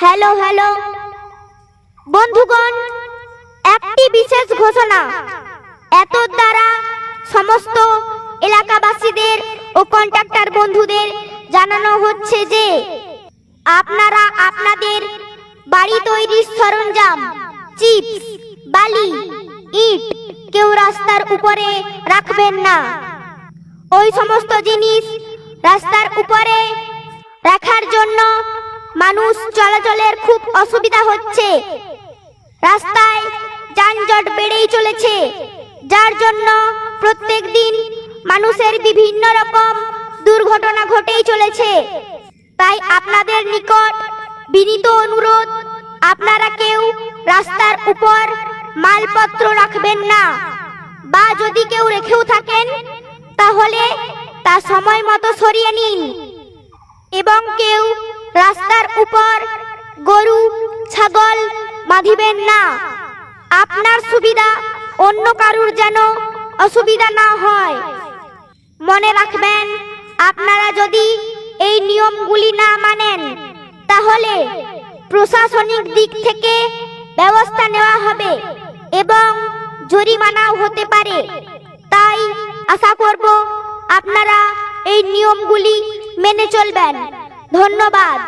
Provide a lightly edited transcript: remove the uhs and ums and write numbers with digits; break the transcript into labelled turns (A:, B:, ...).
A: Hello hello বন্ধুগণ, একটি বিশেষ ঘোষণা এত দ্বারা সমস্ত এলাকাবাসীদের ও কন্ট্রাক্টর বন্ধুদের জানানো হচ্ছে যে আপনারা আপনাদের বাড়ি তৈরির সরঞ্জাম, চিপস, বালি, ইট কেউ রাস্তার উপরে রাখবেন না। ওই সমস্ত জিনিস রাস্তার উপরে রাখার জন্য মানুষ চলাচলের খুব অসুবিধা হচ্ছে। রাস্তায় যানজট বেড়েই চলেছে, যার জন্য প্রত্যেক দিন মানুষের বিভিন্ন রকম দুর্ঘটনা ঘটেই চলেছে। তাই আপনাদের নিকট বিনীত অনুরোধ, আপনারা কেউ রাস্তার উপর মালপত্র রাখবেন না, বা যদি কেউ রেখেও থাকেন তাহলে তা সময় মতো সরিয়ে নিন। এবং কেউ রাস্তার উপর গরু, ছাগল বাঁধিবেন না। আপনার সুবিধা অন্য কারুর যেন অসুবিধা না হয়। মনে রাখবেন, আপনারা যদি এই নিয়মগুলি না মানেন তাহলে প্রশাসনিক দিক থেকে ব্যবস্থা নেওয়া হবে এবং জরিমানাও হতে পারে। তাই আশা করব আপনারা এই নিয়মগুলি মেনে চলবেন। ধন্যবাদ।